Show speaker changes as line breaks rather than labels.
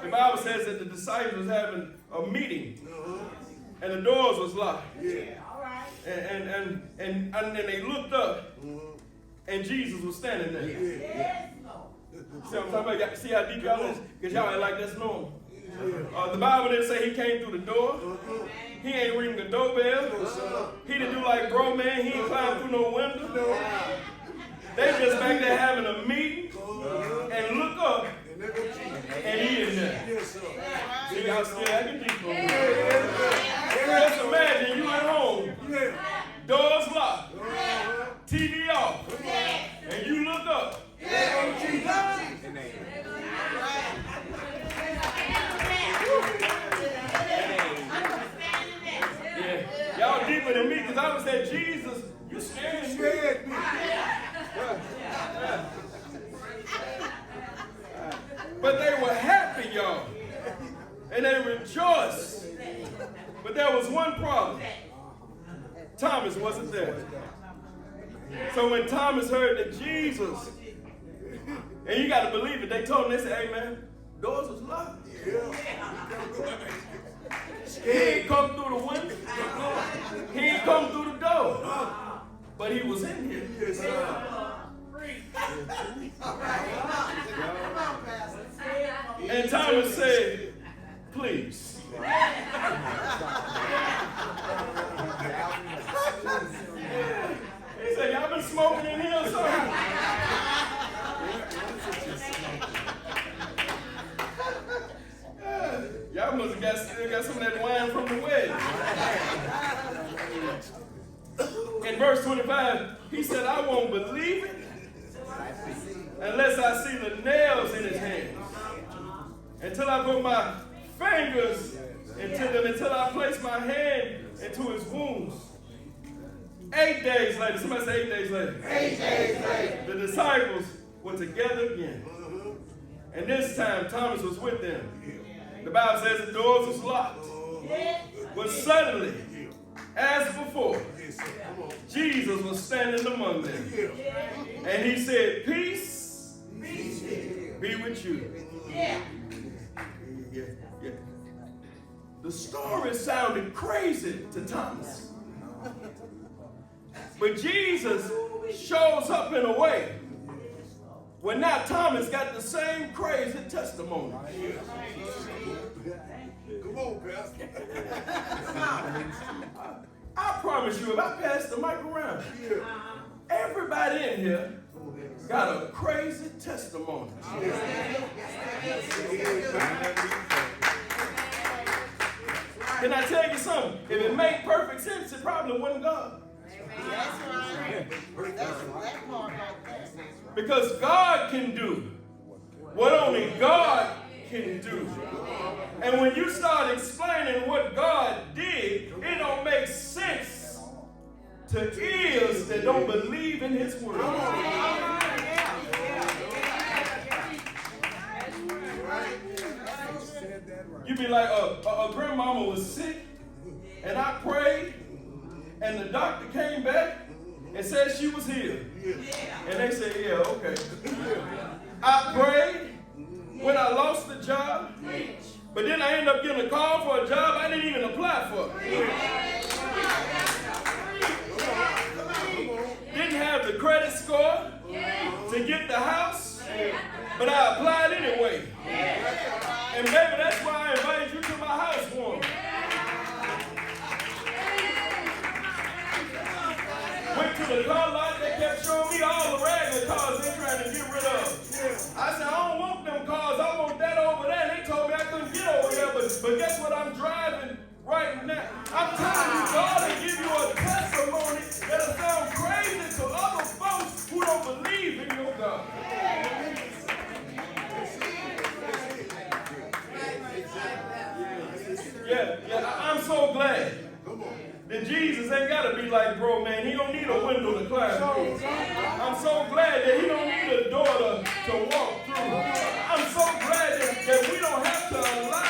The Bible says that the disciples was having a meeting, and the doors was locked. And then they looked up, and Jesus was standing there. See what I'm talking about? See how deep y'all is? Because y'all ain't like that's normal. The Bible didn't say he came through the door. He ain't ring the doorbell. He didn't do like bro man. He ain't climb through no window. They just back there having a meeting and look up and he in there. See y'all still acting deep on me. Just imagine you at home, doors locked, TV off, and you look up. Y'all deeper than me because I would say, Jesus, you scared me. But they were happy, y'all. And they rejoiced. But there was one problem. Thomas wasn't there. So when Thomas heard that Jesus, and you got to believe it, they told him, they said, hey man, doors was locked. He ain't come through the window. He ain't come through the door. But he was in here. And Thomas said, please. He said, y'all been smoking in here or something? Y'all must have still got some of that wine from the wedding. In verse 25, he said, I won't believe it unless I see the nails in his hands. Until I put my fingers into them, until I place my hand into his wounds. 8 days later, somebody say 8 days later.
8 days later.
The disciples were together again. And this time, Thomas was with them. The Bible says the doors was locked. But suddenly, as before, Jesus was standing among them. And he said, peace be with you. The story sounded crazy to Thomas. But Jesus shows up in a way where now Thomas got the same crazy testimony.
Come on, Pastor.
I promise you, if I pass the mic around, everybody in here got a crazy testimony. Can I tell you something? If it made perfect sense, it probably wasn't God.
That's right. That's that part right there.
Because God can do what only God can do. And when you start explaining what God did, it don't make sense to ears that don't believe in his word. You be like, a grandmama was sick, and I prayed, and the doctor came back and said she was healed. And they said, yeah, okay. I prayed when I lost the job, but then I ended up getting a call for a job I didn't even apply for. Didn't have the credit score to get the house, but I applied anyway. And baby, that's why I invited you to my house warming. Went to the car lot, they kept showing me all the regular cars they're trying to get rid of. I said, I don't want them cars, I want that over there. And they told me I couldn't get over there, but guess what I'm driving right now? I'm telling you, God will give you a testimony that'll sound crazy to other folks who don't believe in your God. Yeah, I'm so glad that Jesus ain't got to be like bro, man. He don't need a window to climb through. I'm so glad that he don't need a door to walk through. I'm so glad that we don't have to allow